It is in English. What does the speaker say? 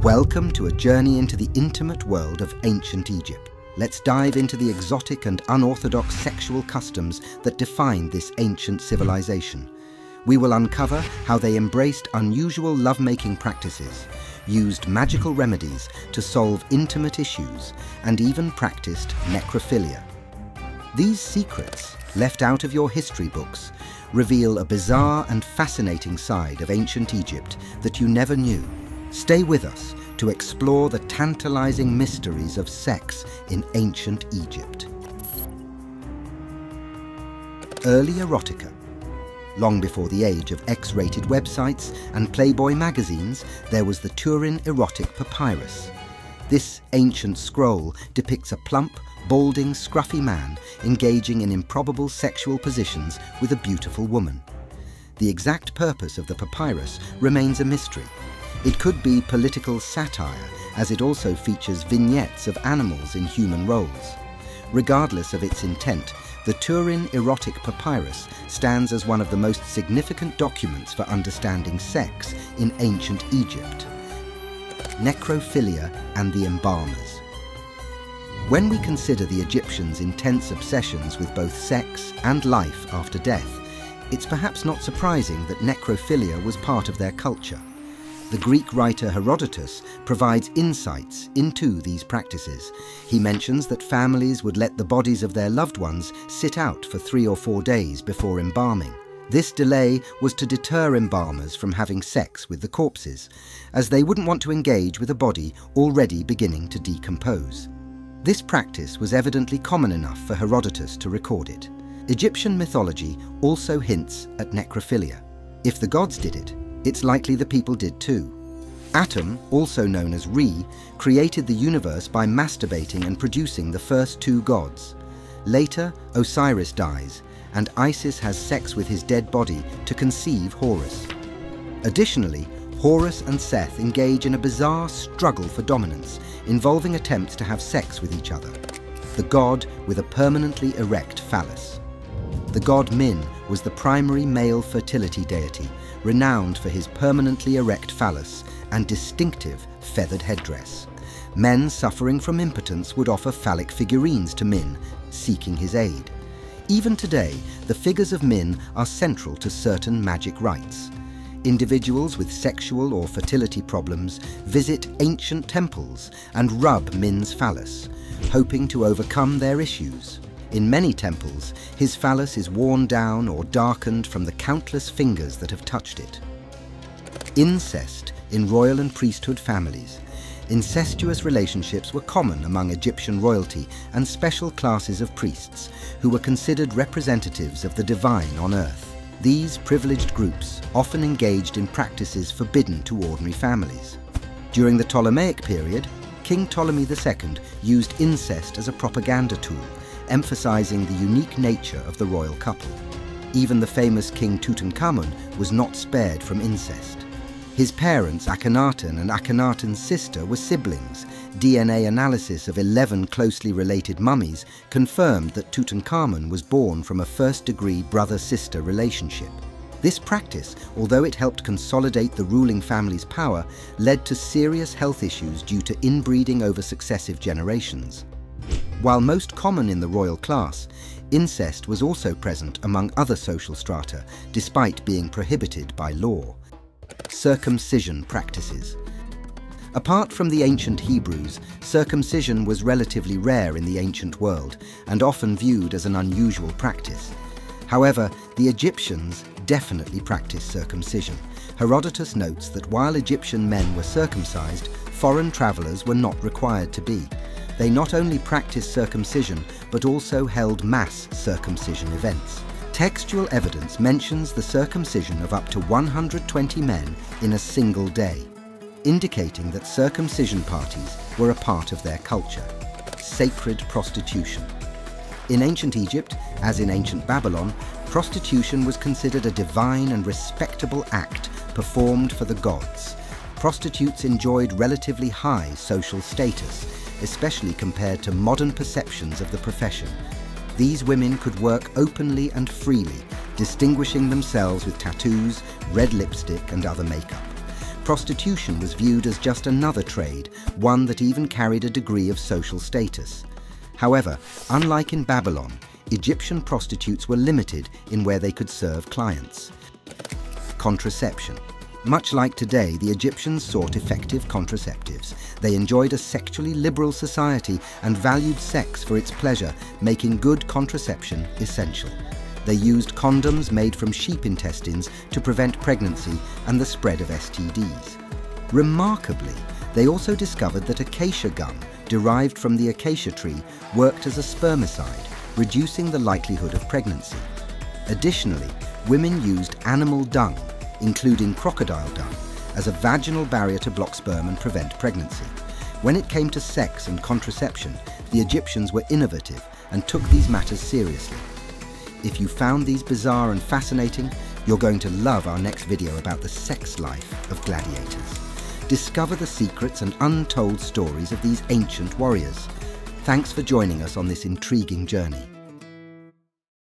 Welcome to a journey into the intimate world of ancient Egypt. Let's dive into the exotic and unorthodox sexual customs that defined this ancient civilization. We will uncover how they embraced unusual lovemaking practices, used magical remedies to solve intimate issues, and even practiced necrophilia. These secrets, left out of your history books, reveal a bizarre and fascinating side of ancient Egypt that you never knew. Stay with us to explore the tantalizing mysteries of sex in ancient Egypt. Early erotica. Long before the age of X-rated websites and Playboy magazines, there was the Turin erotic papyrus. This ancient scroll depicts a plump, balding, scruffy man engaging in improbable sexual positions with a beautiful woman. The exact purpose of the papyrus remains a mystery. It could be political satire, as it also features vignettes of animals in human roles. Regardless of its intent, the Turin erotic papyrus stands as one of the most significant documents for understanding sex in ancient Egypt. Necrophilia and the Embalmers. When we consider the Egyptians' intense obsessions with both sex and life after death, it's perhaps not surprising that necrophilia was part of their culture. The Greek writer Herodotus provides insights into these practices. He mentions that families would let the bodies of their loved ones sit out for 3 or 4 days before embalming. This delay was to deter embalmers from having sex with the corpses, as they wouldn't want to engage with a body already beginning to decompose. This practice was evidently common enough for Herodotus to record it. Egyptian mythology also hints at necrophilia. If the gods did it, it's likely the people did too. Atum, also known as Re, created the universe by masturbating and producing the first 2 gods. Later, Osiris dies, and Isis has sex with his dead body to conceive Horus. Additionally, Horus and Seth engage in a bizarre struggle for dominance, involving attempts to have sex with each other. The god with a permanently erect phallus. The god Min was the primary male fertility deity, renowned for his permanently erect phallus and distinctive feathered headdress. Men suffering from impotence would offer phallic figurines to Min, seeking his aid. Even today, the figures of Min are central to certain magic rites. Individuals with sexual or fertility problems visit ancient temples and rub Min's phallus, hoping to overcome their issues. In many temples, his phallus is worn down or darkened from the countless fingers that have touched it. Incest in royal and priesthood families. Incestuous relationships were common among Egyptian royalty and special classes of priests, who were considered representatives of the divine on earth. These privileged groups often engaged in practices forbidden to ordinary families. During the Ptolemaic period, King Ptolemy II used incest as a propaganda tool, emphasizing the unique nature of the royal couple. Even the famous King Tutankhamun was not spared from incest. His parents, Akhenaten and Akhenaten's sister, were siblings. DNA analysis of 11 closely related mummies confirmed that Tutankhamun was born from a first-degree brother-sister relationship. This practice, although it helped consolidate the ruling family's power, led to serious health issues due to inbreeding over successive generations. While most common in the royal class, incest was also present among other social strata, despite being prohibited by law. Circumcision practices. Apart from the ancient Hebrews, circumcision was relatively rare in the ancient world and often viewed as an unusual practice. However, the Egyptians definitely practiced circumcision. Herodotus notes that while Egyptian men were circumcised, foreign travelers were not required to be. They not only practiced circumcision, but also held mass circumcision events. Textual evidence mentions the circumcision of up to 120 men in a single day, indicating that circumcision parties were a part of their culture. Sacred prostitution. In ancient Egypt, as in ancient Babylon, prostitution was considered a divine and respectable act performed for the gods. Prostitutes enjoyed relatively high social status, especially compared to modern perceptions of the profession. These women could work openly and freely, distinguishing themselves with tattoos, red lipstick and other makeup. Prostitution was viewed as just another trade, one that even carried a degree of social status. However, unlike in Babylon, Egyptian prostitutes were limited in where they could serve clients. Contraception. Much like today, the Egyptians sought effective contraceptives. They enjoyed a sexually liberal society and valued sex for its pleasure, making good contraception essential. They used condoms made from sheep intestines to prevent pregnancy and the spread of STDs. Remarkably, they also discovered that acacia gum, derived from the acacia tree, worked as a spermicide, reducing the likelihood of pregnancy. Additionally, women used animal dung, including crocodile dung, as a vaginal barrier to block sperm and prevent pregnancy. When it came to sex and contraception, the Egyptians were innovative and took these matters seriously. If you found these bizarre and fascinating, you're going to love our next video about the sex life of gladiators. Discover the secrets and untold stories of these ancient warriors. Thanks for joining us on this intriguing journey.